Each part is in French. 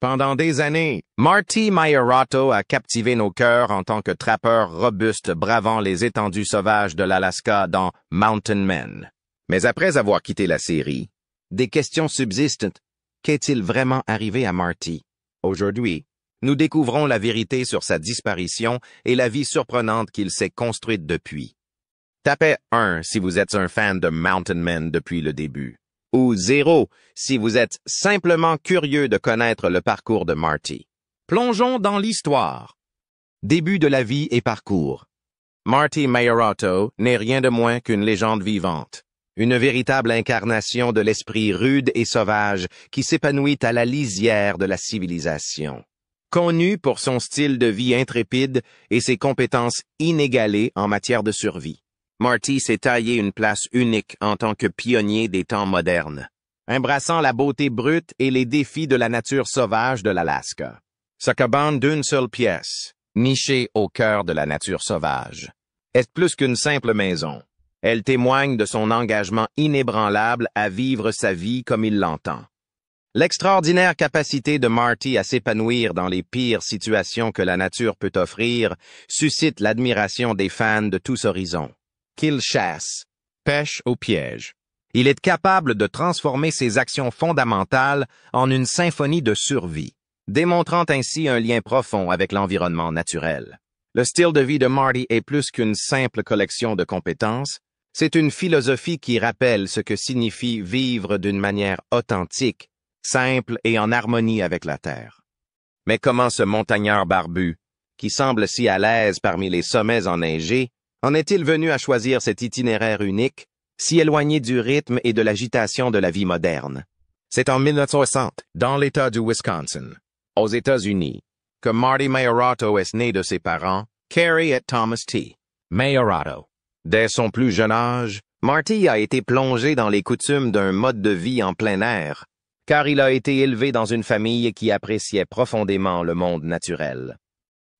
Pendant des années, Marty Maiorato a captivé nos cœurs en tant que trappeur robuste bravant les étendues sauvages de l'Alaska dans Mountain Men. Mais après avoir quitté la série, des questions subsistent. Qu'est-il vraiment arrivé à Marty? Aujourd'hui, nous découvrons la vérité sur sa disparition et la vie surprenante qu'il s'est construite depuis. Tapez 1 si vous êtes un fan de Mountain Men depuis le début, ou 0 si vous êtes simplement curieux de connaître le parcours de Marty. Plongeons dans l'histoire. Début de la vie et parcours. Marty Maiorato n'est rien de moins qu'une légende vivante, une véritable incarnation de l'esprit rude et sauvage qui s'épanouit à la lisière de la civilisation. Connu pour son style de vie intrépide et ses compétences inégalées en matière de survie, Marty s'est taillé une place unique en tant que pionnier des temps modernes, embrassant la beauté brute et les défis de la nature sauvage de l'Alaska. Sa cabane d'une seule pièce, nichée au cœur de la nature sauvage, est plus qu'une simple maison. Elle témoigne de son engagement inébranlable à vivre sa vie comme il l'entend. L'extraordinaire capacité de Marty à s'épanouir dans les pires situations que la nature peut offrir suscite l'admiration des fans de tous horizons. Qu'il chasse, pêche au piège. Il est capable de transformer ses actions fondamentales en une symphonie de survie, démontrant ainsi un lien profond avec l'environnement naturel. Le style de vie de Marty est plus qu'une simple collection de compétences, c'est une philosophie qui rappelle ce que signifie vivre d'une manière authentique, simple et en harmonie avec la terre. Mais comment ce montagnard barbu, qui semble si à l'aise parmi les sommets enneigés, en est-il venu à choisir cet itinéraire unique, si éloigné du rythme et de l'agitation de la vie moderne? C'est en 1960, dans l'État du Wisconsin, aux États-Unis, que Marty Maiorato est né de ses parents, Carrie et Thomas T. Maiorato. Dès son plus jeune âge, Marty a été plongé dans les coutumes d'un mode de vie en plein air, car il a été élevé dans une famille qui appréciait profondément le monde naturel.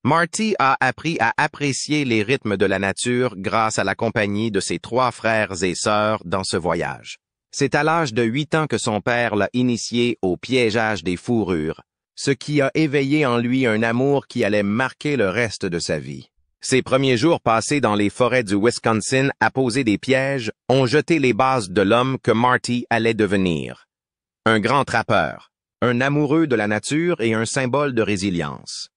Marty a appris à apprécier les rythmes de la nature grâce à la compagnie de ses 3 frères et sœurs dans ce voyage. C'est à l'âge de 8 ans que son père l'a initié au piégeage des fourrures, ce qui a éveillé en lui un amour qui allait marquer le reste de sa vie. Ses premiers jours passés dans les forêts du Wisconsin à poser des pièges ont jeté les bases de l'homme que Marty allait devenir. Un grand trappeur, un amoureux de la nature et un symbole de résilience.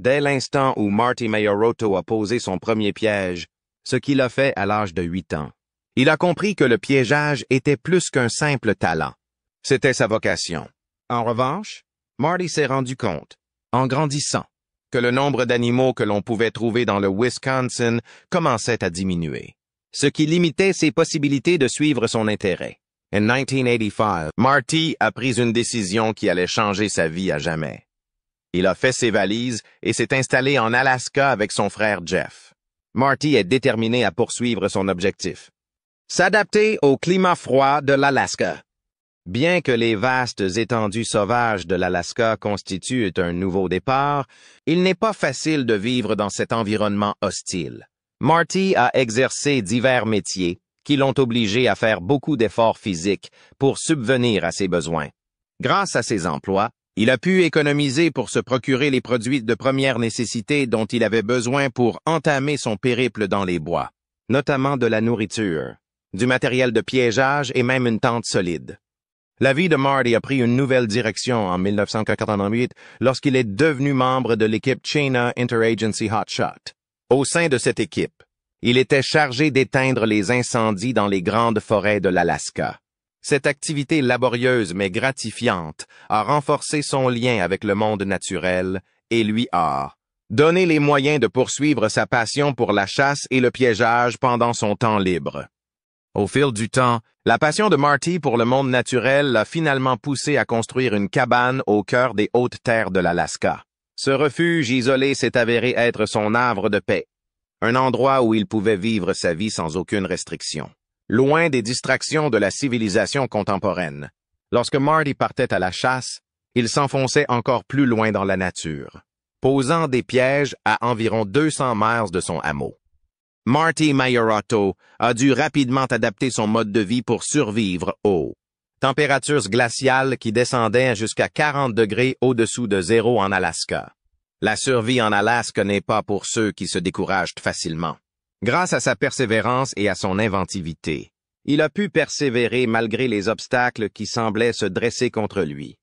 Dès l'instant où Marty Maiorato a posé son premier piège, ce qu'il a fait à l'âge de 8 ans, il a compris que le piégeage était plus qu'un simple talent. C'était sa vocation. En revanche, Marty s'est rendu compte, en grandissant, que le nombre d'animaux que l'on pouvait trouver dans le Wisconsin commençait à diminuer, ce qui limitait ses possibilités de suivre son intérêt. En 1985, Marty a pris une décision qui allait changer sa vie à jamais. Il a fait ses valises et s'est installé en Alaska avec son frère Jeff. Marty est déterminé à poursuivre son objectif. S'adapter au climat froid de l'Alaska. Bien que les vastes étendues sauvages de l'Alaska constituent un nouveau départ, il n'est pas facile de vivre dans cet environnement hostile. Marty a exercé divers métiers qui l'ont obligé à faire beaucoup d'efforts physiques pour subvenir à ses besoins. Grâce à ses emplois, il a pu économiser pour se procurer les produits de première nécessité dont il avait besoin pour entamer son périple dans les bois, notamment de la nourriture, du matériel de piégeage et même une tente solide. La vie de Marty a pris une nouvelle direction en 1988 lorsqu'il est devenu membre de l'équipe Chena Interagency Hotshot. Au sein de cette équipe, il était chargé d'éteindre les incendies dans les grandes forêts de l'Alaska. Cette activité laborieuse mais gratifiante a renforcé son lien avec le monde naturel et lui a donné les moyens de poursuivre sa passion pour la chasse et le piégeage pendant son temps libre. Au fil du temps, la passion de Marty pour le monde naturel l'a finalement poussé à construire une cabane au cœur des hautes terres de l'Alaska. Ce refuge isolé s'est avéré être son havre de paix, un endroit où il pouvait vivre sa vie sans aucune restriction, loin des distractions de la civilisation contemporaine. Lorsque Marty partait à la chasse, il s'enfonçait encore plus loin dans la nature, posant des pièges à environ 200 miles de son hameau. Marty Maiorato a dû rapidement adapter son mode de vie pour survivre au températures glaciales qui descendaient jusqu'à 40 degrés au-dessous de zéro en Alaska. La survie en Alaska n'est pas pour ceux qui se découragent facilement. Grâce à sa persévérance et à son inventivité, il a pu persévérer malgré les obstacles qui semblaient se dresser contre lui.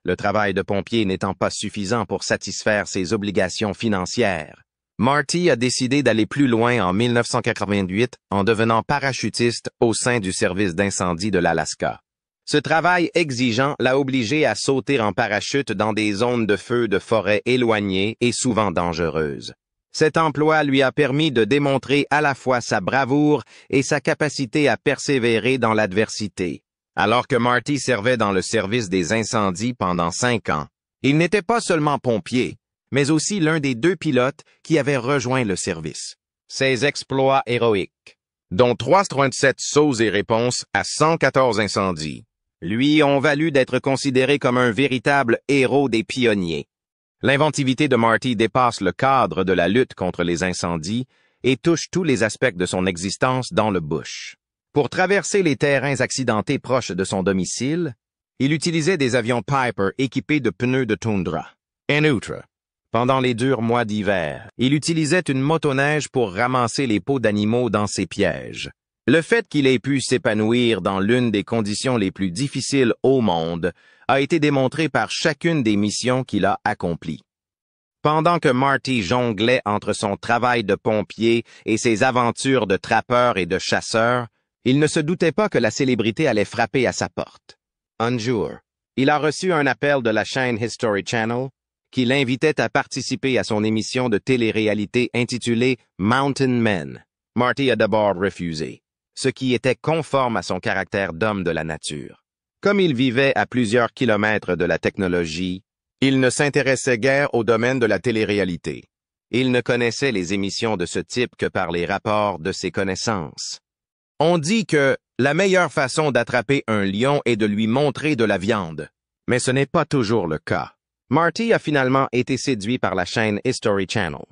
Le travail de pompier n'étant pas suffisant pour satisfaire ses obligations financières, Marty a décidé d'aller plus loin en 1988 en devenant parachutiste au sein du service d'incendie de l'Alaska. Ce travail exigeant l'a obligé à sauter en parachute dans des zones de feu de forêt éloignées et souvent dangereuses. Cet emploi lui a permis de démontrer à la fois sa bravoure et sa capacité à persévérer dans l'adversité. Alors que Marty servait dans le service des incendies pendant 5 ans, il n'était pas seulement pompier, mais aussi l'un des 2 pilotes qui avaient rejoint le service. Ses exploits héroïques, dont 337 sauts et réponses à 114 incendies, lui ont valu d'être considéré comme un véritable héros des pionniers. L'inventivité de Marty dépasse le cadre de la lutte contre les incendies et touche tous les aspects de son existence dans le bush. Pour traverser les terrains accidentés proches de son domicile, il utilisait des avions Piper équipés de pneus de toundra. En outre, pendant les durs mois d'hiver, il utilisait une motoneige pour ramasser les peaux d'animaux dans ses pièges. Le fait qu'il ait pu s'épanouir dans l'une des conditions les plus difficiles au monde a été démontré par chacune des missions qu'il a accomplies. Pendant que Marty jonglait entre son travail de pompier et ses aventures de trappeur et de chasseur, il ne se doutait pas que la célébrité allait frapper à sa porte. Un jour, il a reçu un appel de la chaîne History Channel qui l'invitait à participer à son émission de télé-réalité intitulée Mountain Men. Marty a d'abord refusé, ce qui était conforme à son caractère d'homme de la nature. Comme il vivait à plusieurs kilomètres de la technologie, il ne s'intéressait guère au domaine de la télé-réalité. Il ne connaissait les émissions de ce type que par les rapports de ses connaissances. On dit que la meilleure façon d'attraper un lion est de lui montrer de la viande, mais ce n'est pas toujours le cas. Marty a finalement été séduit par la chaîne History Channel,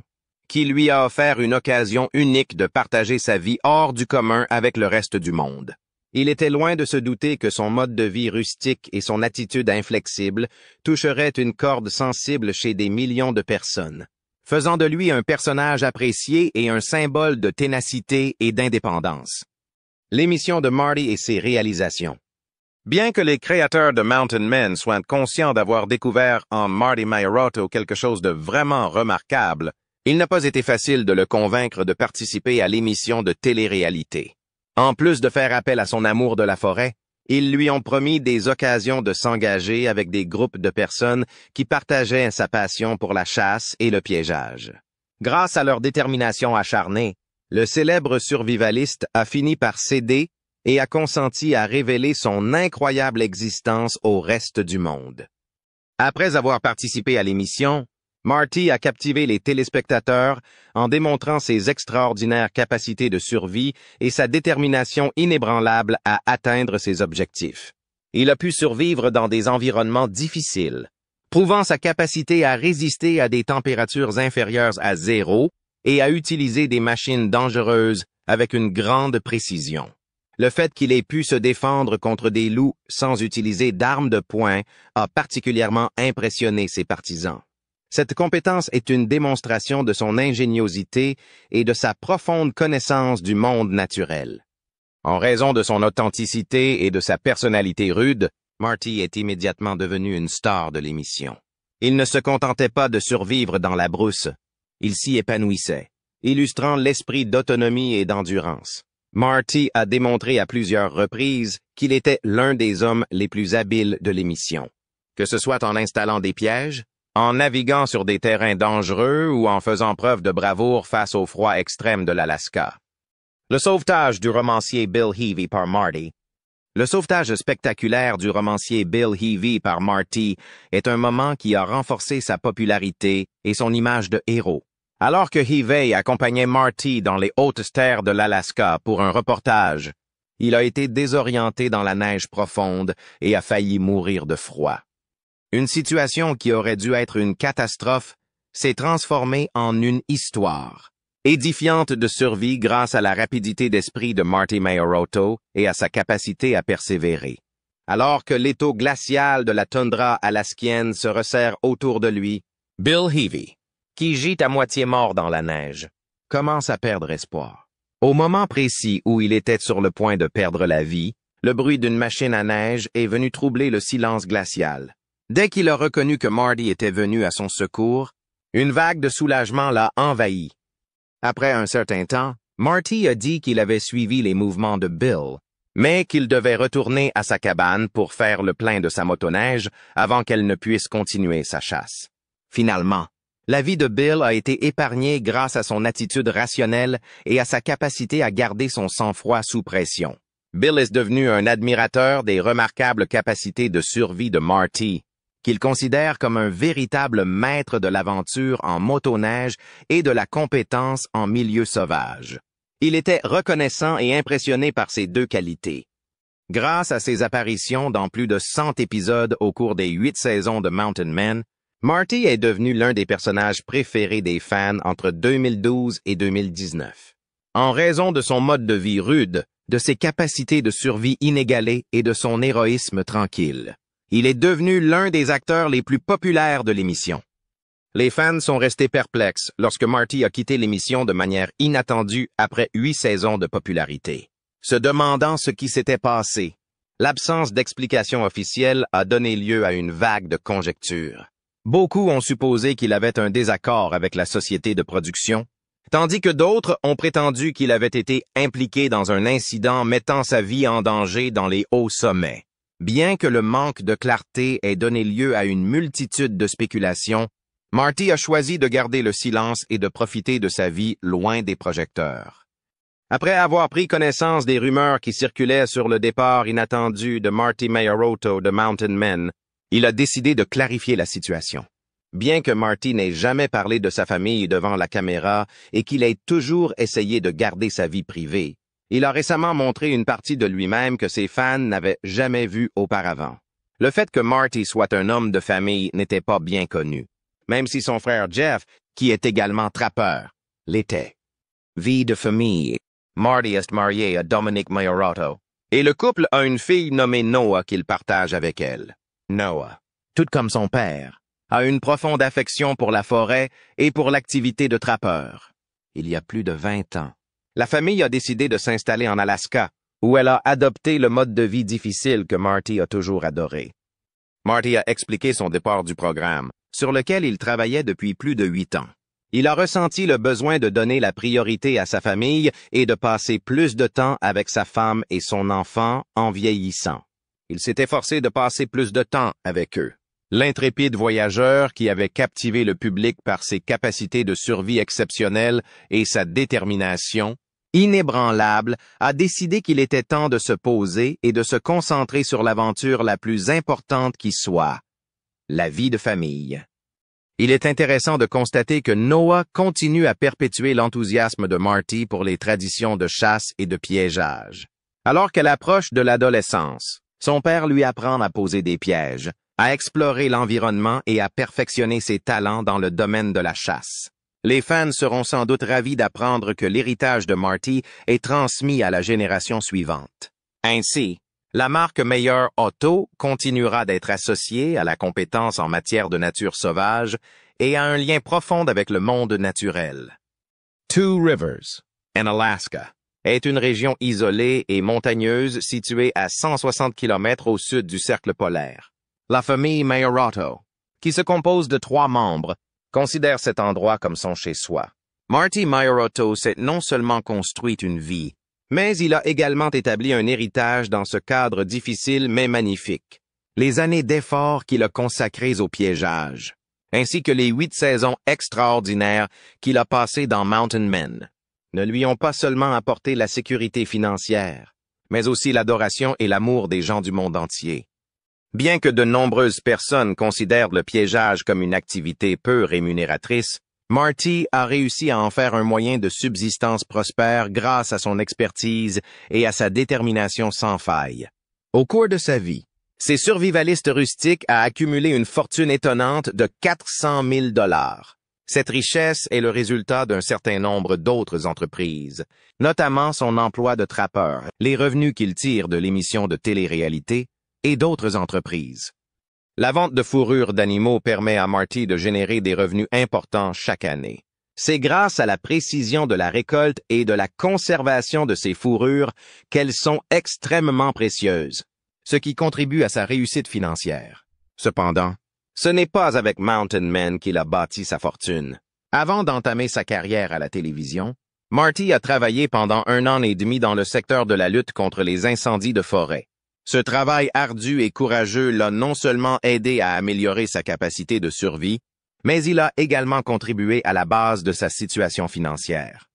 qui lui a offert une occasion unique de partager sa vie hors du commun avec le reste du monde. Il était loin de se douter que son mode de vie rustique et son attitude inflexible toucheraient une corde sensible chez des millions de personnes, faisant de lui un personnage apprécié et un symbole de ténacité et d'indépendance. L'émission de Marty et ses réalisations. Bien que les créateurs de Mountain Men soient conscients d'avoir découvert en Marty Maiorotto quelque chose de vraiment remarquable, il n'a pas été facile de le convaincre de participer à l'émission de télé-réalité. En plus de faire appel à son amour de la forêt, ils lui ont promis des occasions de s'engager avec des groupes de personnes qui partageaient sa passion pour la chasse et le piégeage. Grâce à leur détermination acharnée, le célèbre survivaliste a fini par céder et a consenti à révéler son incroyable existence au reste du monde. Après avoir participé à l'émission, Marty a captivé les téléspectateurs en démontrant ses extraordinaires capacités de survie et sa détermination inébranlable à atteindre ses objectifs. Il a pu survivre dans des environnements difficiles, prouvant sa capacité à résister à des températures inférieures à zéro et à utiliser des machines dangereuses avec une grande précision. Le fait qu'il ait pu se défendre contre des loups sans utiliser d'armes de poing a particulièrement impressionné ses partisans. Cette compétence est une démonstration de son ingéniosité et de sa profonde connaissance du monde naturel. En raison de son authenticité et de sa personnalité rude, Marty est immédiatement devenu une star de l'émission. Il ne se contentait pas de survivre dans la brousse, il s'y épanouissait, illustrant l'esprit d'autonomie et d'endurance. Marty a démontré à plusieurs reprises qu'il était l'un des hommes les plus habiles de l'émission. Que ce soit en installant des pièges, en naviguant sur des terrains dangereux ou en faisant preuve de bravoure face au froid extrême de l'Alaska. Le sauvetage du romancier Bill Heavey par Marty. Le sauvetage spectaculaire du romancier Bill Heavey par Marty est un moment qui a renforcé sa popularité et son image de héros. Alors que Heavey accompagnait Marty dans les hautes terres de l'Alaska pour un reportage, il a été désorienté dans la neige profonde et a failli mourir de froid. Une situation qui aurait dû être une catastrophe s'est transformée en une histoire, édifiante de survie grâce à la rapidité d'esprit de Marty Maiorotto et à sa capacité à persévérer. Alors que l'étau glacial de la toundra alaskienne se resserre autour de lui, Bill Heavey, qui gît à moitié mort dans la neige, commence à perdre espoir. Au moment précis où il était sur le point de perdre la vie, le bruit d'une machine à neige est venu troubler le silence glacial. Dès qu'il a reconnu que Marty était venu à son secours, une vague de soulagement l'a envahi. Après un certain temps, Marty a dit qu'il avait suivi les mouvements de Bill, mais qu'il devait retourner à sa cabane pour faire le plein de sa motoneige avant qu'elle ne puisse continuer sa chasse. Finalement, la vie de Bill a été épargnée grâce à son attitude rationnelle et à sa capacité à garder son sang-froid sous pression. Bill est devenu un admirateur des remarquables capacités de survie de Marty, qu'il considère comme un véritable maître de l'aventure en motoneige et de la compétence en milieu sauvage. Il était reconnaissant et impressionné par ces deux qualités. Grâce à ses apparitions dans plus de 100 épisodes au cours des 8 saisons de Mountain Men, Marty est devenu l'un des personnages préférés des fans entre 2012 et 2019. En raison de son mode de vie rude, de ses capacités de survie inégalées et de son héroïsme tranquille, il est devenu l'un des acteurs les plus populaires de l'émission. Les fans sont restés perplexes lorsque Marty a quitté l'émission de manière inattendue après 8 saisons de popularité. Se demandant ce qui s'était passé, l'absence d'explication officielle a donné lieu à une vague de conjectures. Beaucoup ont supposé qu'il avait un désaccord avec la société de production, tandis que d'autres ont prétendu qu'il avait été impliqué dans un incident mettant sa vie en danger dans les hauts sommets. Bien que le manque de clarté ait donné lieu à une multitude de spéculations, Marty a choisi de garder le silence et de profiter de sa vie loin des projecteurs. Après avoir pris connaissance des rumeurs qui circulaient sur le départ inattendu de Marty Maiorotto de Mountain Men, il a décidé de clarifier la situation. Bien que Marty n'ait jamais parlé de sa famille devant la caméra et qu'il ait toujours essayé de garder sa vie privée, il a récemment montré une partie de lui-même que ses fans n'avaient jamais vue auparavant. Le fait que Marty soit un homme de famille n'était pas bien connu, même si son frère Jeff, qui est également trappeur, l'était. Vie de famille. Marty est marié à Dominic Maiorotto, et le couple a une fille nommée Noah qu'il partage avec elle. Noah, tout comme son père, a une profonde affection pour la forêt et pour l'activité de trappeur. Il y a plus de 20 ans, la famille a décidé de s'installer en Alaska, où elle a adopté le mode de vie difficile que Marty a toujours adoré. Marty a expliqué son départ du programme, sur lequel il travaillait depuis plus de 8 ans. Il a ressenti le besoin de donner la priorité à sa famille et de passer plus de temps avec sa femme et son enfant en vieillissant. Il s'est efforcé de passer plus de temps avec eux. L'intrépide voyageur qui avait captivé le public par ses capacités de survie exceptionnelles et sa détermination, inébranlable, a décidé qu'il était temps de se poser et de se concentrer sur l'aventure la plus importante qui soit, la vie de famille. Il est intéressant de constater que Noah continue à perpétuer l'enthousiasme de Marty pour les traditions de chasse et de piégeage. Alors qu'elle approche de l'adolescence, son père lui apprend à poser des pièges, à explorer l'environnement et à perfectionner ses talents dans le domaine de la chasse. Les fans seront sans doute ravis d'apprendre que l'héritage de Marty est transmis à la génération suivante. Ainsi, la marque Meilleur Auto continuera d'être associée à la compétence en matière de nature sauvage et à un lien profond avec le monde naturel. Two Rivers, en Alaska, est une région isolée et montagneuse située à 160 km au sud du cercle polaire. La famille Maiorotto, qui se compose de 3 membres, considère cet endroit comme son chez-soi. Marty Maiorotto s'est non seulement construit une vie, mais il a également établi un héritage dans ce cadre difficile mais magnifique. Les années d'efforts qu'il a consacrées au piégeage, ainsi que les 8 saisons extraordinaires qu'il a passées dans Mountain Men, ne lui ont pas seulement apporté la sécurité financière, mais aussi l'adoration et l'amour des gens du monde entier. Bien que de nombreuses personnes considèrent le piégeage comme une activité peu rémunératrice, Marty a réussi à en faire un moyen de subsistance prospère grâce à son expertise et à sa détermination sans faille. Au cours de sa vie, ce survivaliste rustique a accumulé une fortune étonnante de 400 000 $. Cette richesse est le résultat d'un certain nombre d'autres entreprises, notamment son emploi de trappeur, les revenus qu'il tire de l'émission de télé-réalité, et d'autres entreprises. La vente de fourrures d'animaux permet à Marty de générer des revenus importants chaque année. C'est grâce à la précision de la récolte et de la conservation de ces fourrures qu'elles sont extrêmement précieuses, ce qui contribue à sa réussite financière. Cependant, ce n'est pas avec Mountain Men qu'il a bâti sa fortune. Avant d'entamer sa carrière à la télévision, Marty a travaillé pendant 1 an et demi dans le secteur de la lutte contre les incendies de forêt. Ce travail ardu et courageux l'a non seulement aidé à améliorer sa capacité de survie, mais il a également contribué à la base de sa situation financière.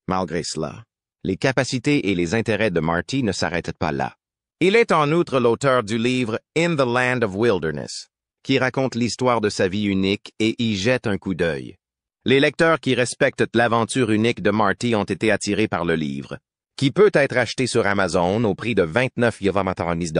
Malgré cela, les capacités et les intérêts de Marty ne s'arrêtent pas là. Il est en outre l'auteur du livre In the Land of Wilderness, qui raconte l'histoire de sa vie unique et y jette un coup d'œil. Les lecteurs qui respectent l'aventure unique de Marty ont été attirés par le livre, qui peut être acheté sur Amazon au prix de 29 $.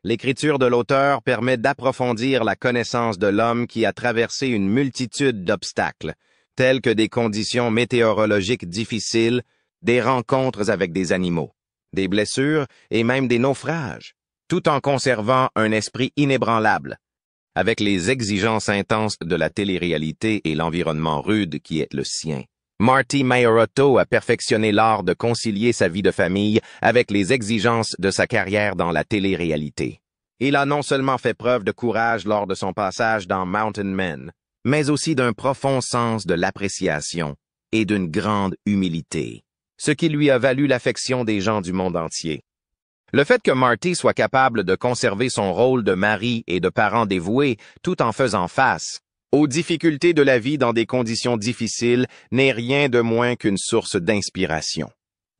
L'écriture de l'auteur permet d'approfondir la connaissance de l'homme qui a traversé une multitude d'obstacles, tels que des conditions météorologiques difficiles, des rencontres avec des animaux, des blessures et même des naufrages, tout en conservant un esprit inébranlable. Avec les exigences intenses de la télé-réalité et l'environnement rude qui est le sien, Marty Maiorotto a perfectionné l'art de concilier sa vie de famille avec les exigences de sa carrière dans la télé-réalité. Il a non seulement fait preuve de courage lors de son passage dans Mountain Men, mais aussi d'un profond sens de l'appréciation et d'une grande humilité, ce qui lui a valu l'affection des gens du monde entier. Le fait que Marty soit capable de conserver son rôle de mari et de parent dévoué tout en faisant face aux difficultés de la vie dans des conditions difficiles n'est rien de moins qu'une source d'inspiration.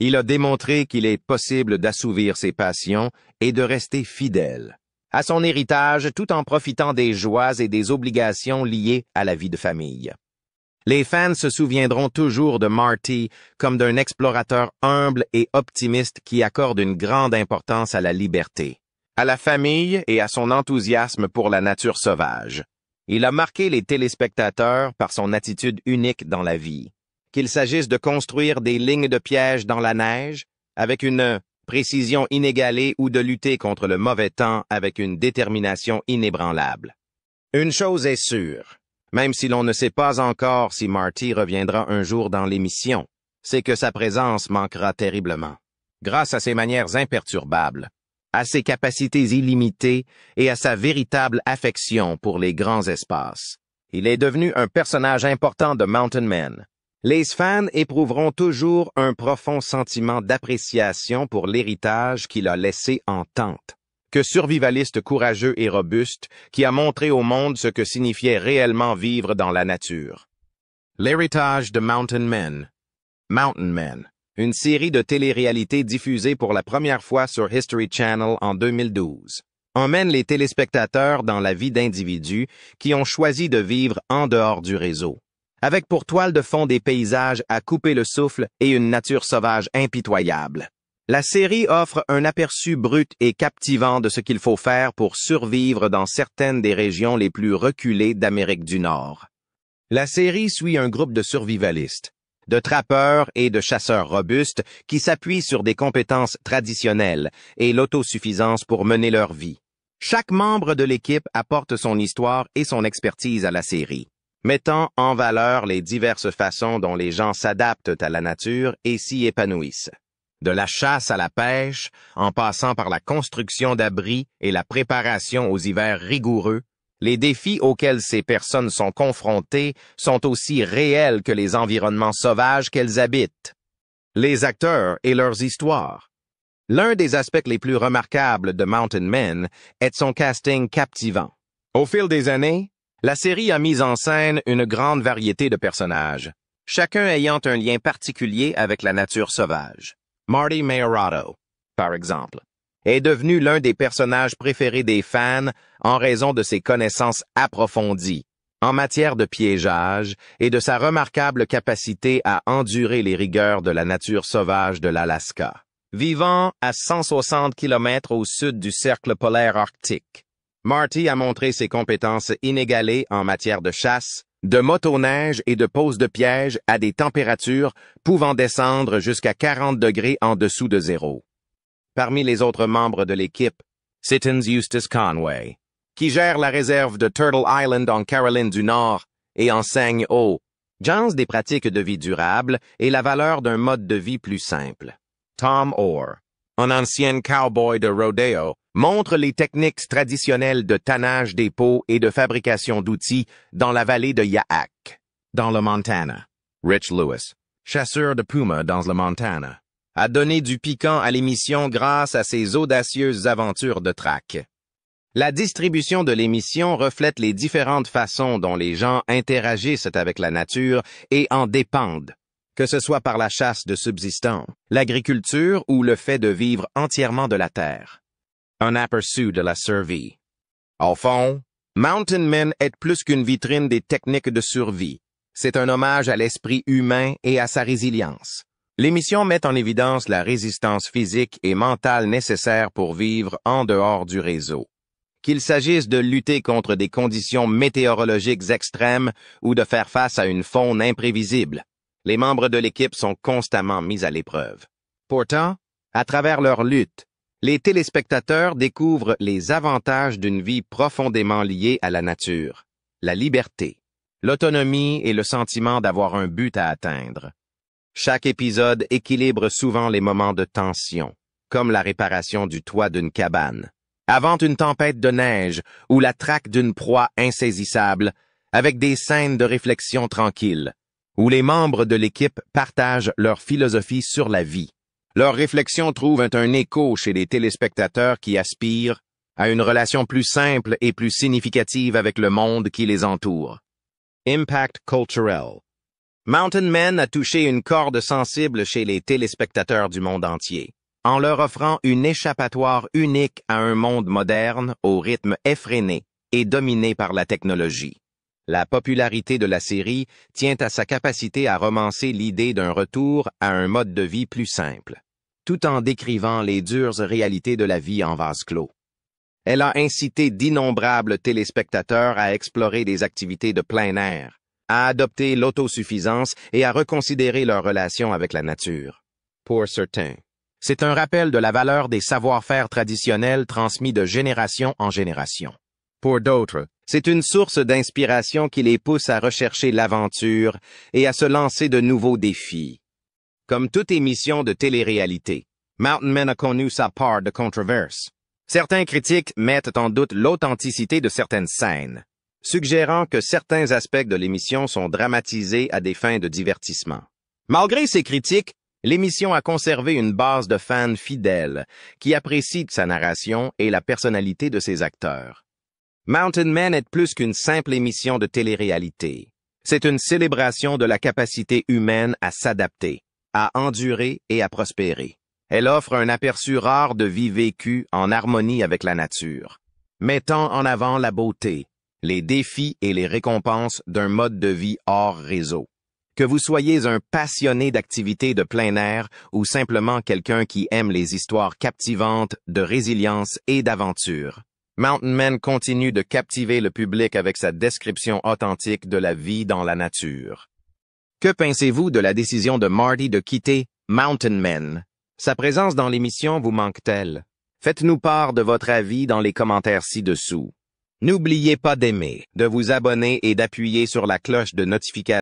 Il a démontré qu'il est possible d'assouvir ses passions et de rester fidèle à son héritage tout en profitant des joies et des obligations liées à la vie de famille. Les fans se souviendront toujours de Marty comme d'un explorateur humble et optimiste qui accorde une grande importance à la liberté, à la famille et à son enthousiasme pour la nature sauvage. Il a marqué les téléspectateurs par son attitude unique dans la vie, qu'il s'agisse de construire des lignes de piège dans la neige avec une précision inégalée ou de lutter contre le mauvais temps avec une détermination inébranlable. Une chose est sûre, même si l'on ne sait pas encore si Marty reviendra un jour dans l'émission, c'est que sa présence manquera terriblement. Grâce à ses manières imperturbables, à ses capacités illimitées et à sa véritable affection pour les grands espaces, il est devenu un personnage important de Mountain Men. Les fans éprouveront toujours un profond sentiment d'appréciation pour l'héritage qu'il a laissé en tente. Que survivaliste courageux et robuste qui a montré au monde ce que signifiait réellement vivre dans la nature. L'héritage de Mountain Men. Mountain Men, une série de télé-réalité diffusée pour la première fois sur History Channel en 2012, emmène les téléspectateurs dans la vie d'individus qui ont choisi de vivre en dehors du réseau, avec pour toile de fond des paysages à couper le souffle et une nature sauvage impitoyable. La série offre un aperçu brut et captivant de ce qu'il faut faire pour survivre dans certaines des régions les plus reculées d'Amérique du Nord. La série suit un groupe de survivalistes, de trappeurs et de chasseurs robustes qui s'appuient sur des compétences traditionnelles et l'autosuffisance pour mener leur vie. Chaque membre de l'équipe apporte son histoire et son expertise à la série, mettant en valeur les diverses façons dont les gens s'adaptent à la nature et s'y épanouissent. De la chasse à la pêche, en passant par la construction d'abris et la préparation aux hivers rigoureux, les défis auxquels ces personnes sont confrontées sont aussi réels que les environnements sauvages qu'elles habitent. Les acteurs et leurs histoires. L'un des aspects les plus remarquables de Mountain Men est son casting captivant. Au fil des années, la série a mis en scène une grande variété de personnages, chacun ayant un lien particulier avec la nature sauvage. Marty Maiorotto, par exemple, est devenu l'un des personnages préférés des fans en raison de ses connaissances approfondies en matière de piégeage et de sa remarquable capacité à endurer les rigueurs de la nature sauvage de l'Alaska. Vivant à 160 km au sud du cercle polaire arctique, Marty a montré ses compétences inégalées en matière de chasse, de motoneige et de pose de pièges à des températures pouvant descendre jusqu'à 40 degrés en dessous de zéro. Parmi les autres membres de l'équipe, Sittons Eustace Conway, qui gère la réserve de Turtle Island en Caroline du Nord et enseigne aux gens des pratiques de vie durables et la valeur d'un mode de vie plus simple. Tom Orr, un ancien cowboy de rodeo, montre les techniques traditionnelles de tannage des peaux et de fabrication d'outils dans la vallée de Yaak, dans le Montana. Rich Lewis, chasseur de pumas dans le Montana, a donné du piquant à l'émission grâce à ses audacieuses aventures de track. La distribution de l'émission reflète les différentes façons dont les gens interagissent avec la nature et en dépendent, que ce soit par la chasse de subsistance, l'agriculture ou le fait de vivre entièrement de la terre. Un aperçu de la survie. Au fond, Mountain Men est plus qu'une vitrine des techniques de survie. C'est un hommage à l'esprit humain et à sa résilience. L'émission met en évidence la résistance physique et mentale nécessaire pour vivre en dehors du réseau. Qu'il s'agisse de lutter contre des conditions météorologiques extrêmes ou de faire face à une faune imprévisible, les membres de l'équipe sont constamment mis à l'épreuve. Pourtant, à travers leur lutte, les téléspectateurs découvrent les avantages d'une vie profondément liée à la nature, la liberté, l'autonomie et le sentiment d'avoir un but à atteindre. Chaque épisode équilibre souvent les moments de tension, comme la réparation du toit d'une cabane, avant une tempête de neige ou la traque d'une proie insaisissable, avec des scènes de réflexion tranquilles, où les membres de l'équipe partagent leur philosophie sur la vie. Leurs réflexions trouvent un écho chez les téléspectateurs qui aspirent à une relation plus simple et plus significative avec le monde qui les entoure. Impact culturel. Mountain Men a touché une corde sensible chez les téléspectateurs du monde entier, en leur offrant une échappatoire unique à un monde moderne au rythme effréné et dominé par la technologie. La popularité de la série tient à sa capacité à romancer l'idée d'un retour à un mode de vie plus simple, tout en décrivant les dures réalités de la vie en vase clos. Elle a incité d'innombrables téléspectateurs à explorer des activités de plein air, à adopter l'autosuffisance et à reconsidérer leur relation avec la nature. Pour certains, c'est un rappel de la valeur des savoir-faire traditionnels transmis de génération en génération. Pour d'autres, c'est une source d'inspiration qui les pousse à rechercher l'aventure et à se lancer de nouveaux défis. Comme toute émission de télé-réalité, Mountain Men a connu sa part de controverses. Certains critiques mettent en doute l'authenticité de certaines scènes, suggérant que certains aspects de l'émission sont dramatisés à des fins de divertissement. Malgré ces critiques, l'émission a conservé une base de fans fidèles qui apprécient sa narration et la personnalité de ses acteurs. Mountain Men est plus qu'une simple émission de télé-réalité. C'est une célébration de la capacité humaine à s'adapter, à endurer et à prospérer. Elle offre un aperçu rare de vie vécue en harmonie avec la nature, mettant en avant la beauté, les défis et les récompenses d'un mode de vie hors réseau. Que vous soyez un passionné d'activités de plein air ou simplement quelqu'un qui aime les histoires captivantes de résilience et d'aventure, Mountain Men continue de captiver le public avec sa description authentique de la vie dans la nature. Que pensez-vous de la décision de Marty de quitter Mountain Men? Sa présence dans l'émission vous manque-t-elle? Faites-nous part de votre avis dans les commentaires ci-dessous. N'oubliez pas d'aimer, de vous abonner et d'appuyer sur la cloche de notification.